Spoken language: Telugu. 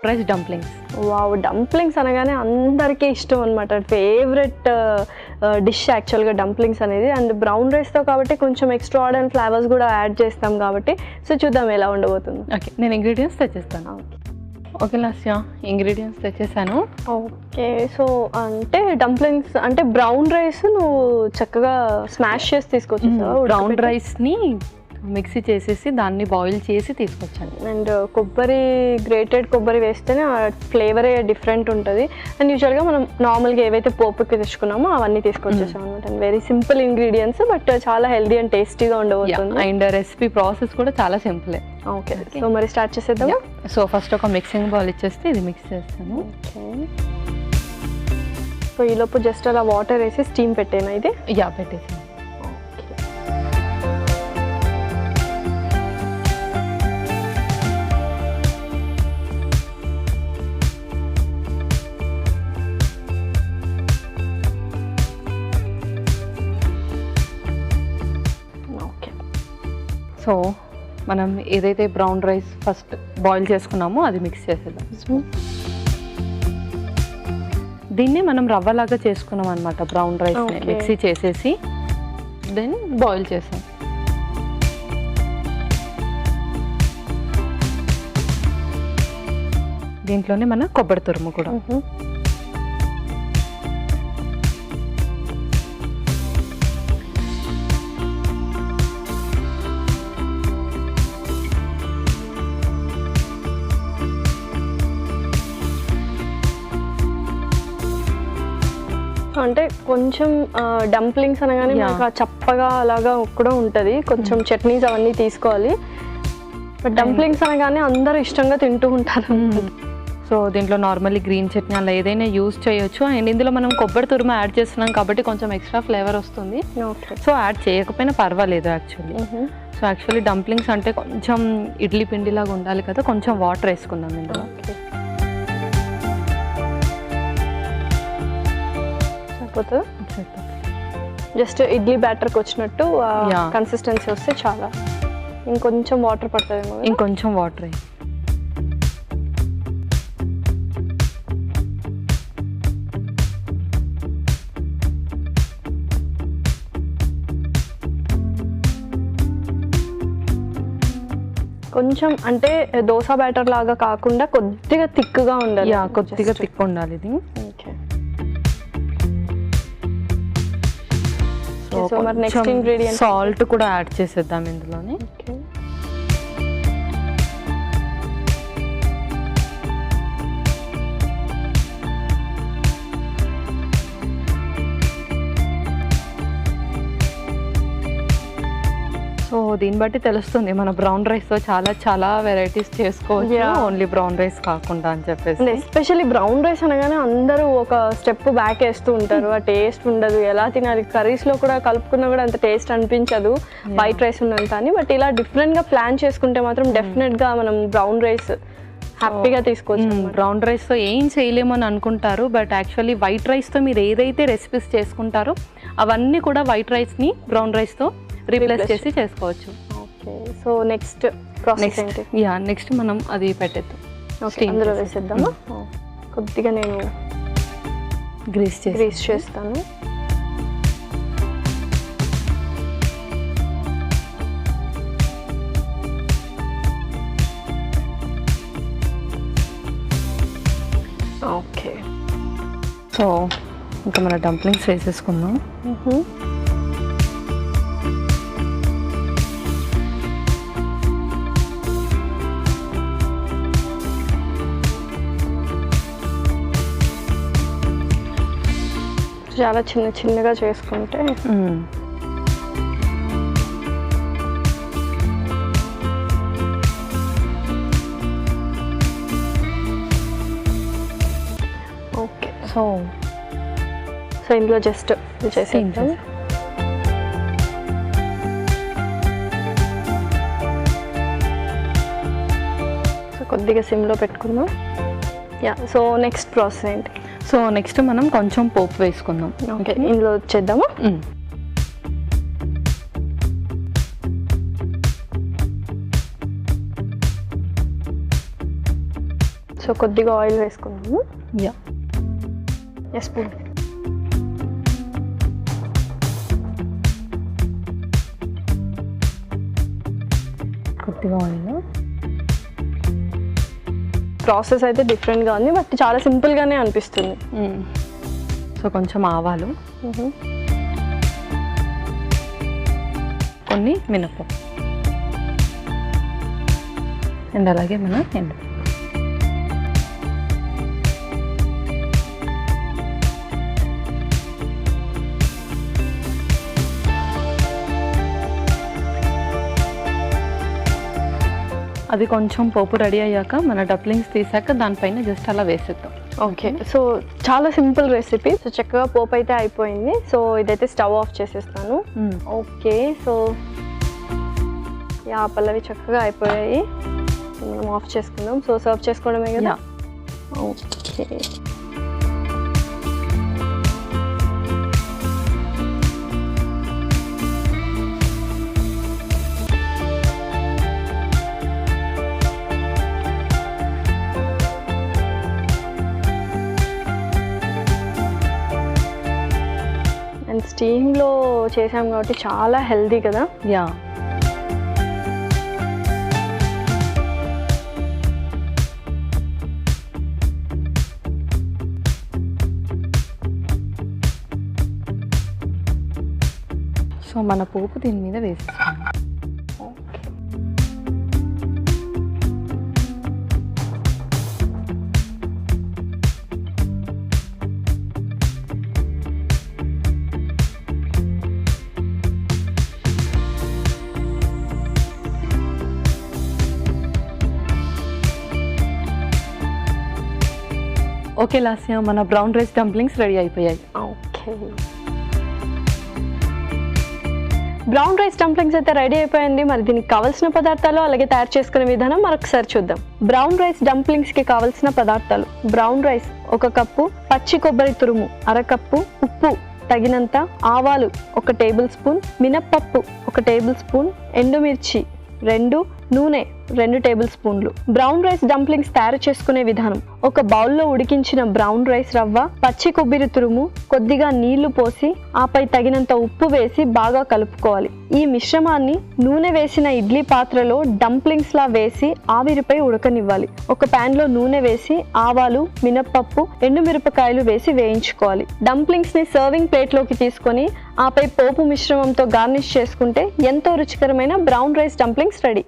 Rice dumplings. వావ్! డంప్లింగ్స్ అనగానే అందరికీ ఇష్టం అనమాట. ఫేవరెట్ డిష్ యాక్చువల్‌గా డంప్లింగ్స్ అనేది. అండ్ బ్రౌన్ రైస్‌తో కాబట్టి కొంచెం ఎక్స్ట్రా ఆర్డర్ ఫ్లేవర్స్ కూడా యాడ్ చేస్తాం కాబట్టి సో చూద్దాం ఎలా ఉండబోతుందో. ఓకే, నేను ఇంగ్రీడియంట్స్ తెచ్చేస్తాను. ఓకే లాస్య, ఇంగ్రీడియంట్స్ తెచ్చేసాను. ఓకే, సో అంటే డంప్లింగ్స్ అంటే బ్రౌన్ రైస్ నువ్వు చక్కగా స్మాష్ చేసి తీసుకొచ్చేసావా? బ్రౌన్ రైస్ని మిక్సీ చేసేసి దాన్ని బాయిల్ చేసి తీసుకొచ్చాను. అండ్ గ్రేటెడ్ కొబ్బరి వేస్తేనే ఆ ఫ్లేవరే డిఫరెంట్ ఉంటుంది. అండ్ యూజువల్గా మనం నార్మల్గా ఏవైతే పోపుకి తెచ్చుకున్నామో అవన్నీ తీసుకొచ్చేసాం అనమాట. వెరీ సింపుల్ ఇంగ్రీడియంట్స్ బట్ చాలా హెల్దీ అండ్ టేస్టీగా ఉండబోతుంది. అండ్ రెసిపీ ప్రాసెస్ కూడా చాలా సింపులే. ఓకే, సో మరి స్టార్ట్ చేసేద్దాం. సో ఫస్ట్ ఒక మిక్సింగ్ బౌల్ ఇచ్చేస్తే ఇది మిక్స్ చేస్తాను. ఓకే, సో ఈలోపు జస్ట్ అలా వాటర్ వేసి స్టీమ్ పెట్టేనా ఇది? పెట్టేసాను. సో మనం ఏదైతే బ్రౌన్ రైస్ ఫస్ట్ బాయిల్ చేసుకున్నామో అది మిక్స్ చేసేద్దాం. దీన్ని మనం రవ్వలాగా చేసుకున్నాం అనమాట. బ్రౌన్ రైస్ మిక్సీ చేసేసి దెన్ బాయిల్ చేసాం. దీంట్లోనే మన కొబ్బరి తురుము కూడా. అంటే కొంచెం డంప్లింగ్స్ అనగానే మనకు చప్పగా అలాగా కూడా ఉంటుంది. కొంచెం చట్నీస్ అవన్నీ తీసుకోవాలి. బట్ డంప్లింగ్స్ అనగానే అందరూ ఇష్టంగా తింటూ ఉంటారు. సో దీంట్లో నార్మల్లీ గ్రీన్ చట్నీ అలా ఏదైనా యూజ్ చేయొచ్చు. అండ్ ఇందులో మనం కొబ్బరి తురుము యాడ్ చేస్తున్నాం కాబట్టి కొంచెం ఎక్స్ట్రా ఫ్లేవర్ వస్తుంది. సో యాడ్ చేయకపోయినా పర్వాలేదు యాక్చువల్లీ. సో యాక్చువల్లీ డంప్లింగ్స్ అంటే కొంచెం ఇడ్లీ పిండిలాగా ఉండాలి కదా, కొంచెం వాటర్ వేసుకుందాం ఇందులో. జస్ట్ ఇడ్లీ బ్యాటర్కి వచ్చినట్టు కన్సిస్టెన్సీ వస్తే చాలా. ఇంకొంచెం వాటర్ పడుతుందేమో. ఇంకొంచెం వాటర్. కొంచెం అంటే దోశ బ్యాటర్ లాగా కాకుండా కొద్దిగా థిక్గా ఉండాలి. కొద్దిగా థిక్ ఉండాలి ఇది. ఓకే, సో మరి నెక్స్ట్ ఇంగ్రీడియంట్ సాల్ట్ కూడా యాడ్ చేసేద్దాం ఇందులోనే. సో దీన్ని బట్టి తెలుస్తుంది మన బ్రౌన్ రైస్తో చాలా చాలా వెరైటీస్ చేసుకోవచ్చు, ఓన్లీ బ్రౌన్ రైస్ కాకుండా అని చెప్పేసి. ఎస్పెషల్లీ బ్రౌన్ రైస్ అనగానే అందరూ ఒక స్టెప్ బ్యాక్ వేస్తూ ఉంటారు. ఆ టేస్ట్ ఉండదు, ఎలా తినాలి, కర్రీస్లో కూడా కలుపుకున్నా కూడా అంత టేస్ట్ అనిపించదు వైట్ రైస్ ఉన్నంత అని. బట్ ఇలా డిఫరెంట్గా ప్లాన్ చేసుకుంటే మాత్రం డెఫినెట్గా మనం బ్రౌన్ రైస్ హ్యాపీగా తీసుకోవచ్చు. బ్రౌన్ రైస్తో ఏం చేయలేమని అనుకుంటారు, బట్ యాక్చువల్లీ వైట్ రైస్తో మీరు ఏదైతే రెసిపీస్ చేసుకుంటారో అవన్నీ కూడా వైట్ రైస్ని బ్రౌన్ రైస్తో రీప్లేస్ చేసి చేసుకోవచ్చు. ఓకే, సో నెక్స్ట్ ప్రాసెస్ ఏంటి? నెక్స్ట్ మనం అది పెట్టేద్దాం. ఓకే, అందులో వేసేద్దామా? కొద్దిగా నేను గ్రీస్ చేస్తాను. ఓకే, సో ఇంకా మన డంప్లింగ్స్ వేసేసుకుందాం. చాలా చిన్నగా చేసుకుంటే ఓకే. సో ఇందులో జస్ట్ చేసేద్దాం. సో కొద్దిగా సిమ్లో పెట్టుకుందాం. సో నెక్స్ట్ ప్రాసెస్ ఏంటి? సో నెక్స్ట్ మనం కొంచెం పోపు వేసుకుందాం. ఓకే, ఇందులో చేద్దామా? సో సో కొద్దిగా ఆయిల్ వేసుకున్నాము. Yeah, spoon. కొద్దిగా ఆయిల్. ప్రాసెస్ అయితే డిఫరెంట్గా ఉంది, బట్ చాలా సింపుల్గానే అనిపిస్తుంది. సో కొంచెం ఆవాలు, కొన్ని మినపప్పు అండ్ అలాగే మన ఎండు. అది కొంచెం పోపు రెడీ అయ్యాక మన డప్లింగ్స్ తీసాక దానిపైన జస్ట్ అలా వేసేద్దాం. ఓకే, సో చాలా సింపుల్ రెసిపీ. సో చక్కగా పోపు అయితే అయిపోయింది. సో ఇదైతే స్టవ్ ఆఫ్ చేసేస్తాను. ఓకే, సో యా పల్లవి చక్కగా అయిపోయాయి. మనం ఆఫ్ చేసుకుందాం. సో సర్వ్ చేసుకోవడమే కదా. ఓకే, అండ్ స్టీమ్లో చేసాం కాబట్టి చాలా హెల్దీ కదా. యా, సో మన పోపు దీని మీద వేసేస్తాం. ఓకే లాస్య, మన బ్రౌన్ రైస్ డంప్లింగ్స్ రెడీ అయిపోయాయి. ఓకే, బ్రౌన్ రైస్ డంప్లింగ్స్ అయితే రెడీ అయిపోయింది. మరి దీనికి కావాల్సిన పదార్థాలు అలాగే తయారు చేసుకునే విధానం మరొకసారి చూద్దాం. బ్రౌన్ రైస్ డంప్లింగ్స్కి కావాల్సిన పదార్థాలు: బ్రౌన్ రైస్ 1 కప్పు, పచ్చి కొబ్బరి తురుము 1/2 కప్పు, ఉప్పు తగినంత, ఆవాలు 1 టేబుల్ స్పూన్, మినప్పప్పు 1 టేబుల్ స్పూన్, ఎండుమిర్చి 2, నూనె 2 టేబుల్ స్పూన్లు. బ్రౌన్ రైస్ డంప్లింగ్స్ తయారు చేసుకునే విధానం: ఒక బౌల్లో ఉడికించిన బ్రౌన్ రైస్ రవ్వ, పచ్చి కొబ్బరి తురుము, కొద్దిగా నీళ్లు పోసి ఆపై తగినంత ఉప్పు వేసి బాగా కలుపుకోవాలి. ఈ మిశ్రమాన్ని నూనె వేసిన ఇడ్లీ పాత్రలో డంప్లింగ్స్ లా వేసి ఆవిరిపై ఉడకనివ్వాలి. ఒక పాన్ లో నూనె వేసి ఆవాలు, మినప్పప్పు, ఎండుమిరపకాయలు వేసి వేయించుకోవాలి. డంప్లింగ్స్ ని సర్వింగ్ ప్లేట్ లోకి తీసుకొని ఆపై పోపు మిశ్రమంతో గార్నిష్ చేసుకుంటే ఎంతో రుచికరమైన బ్రౌన్ రైస్ డంప్లింగ్స్ రెడీ.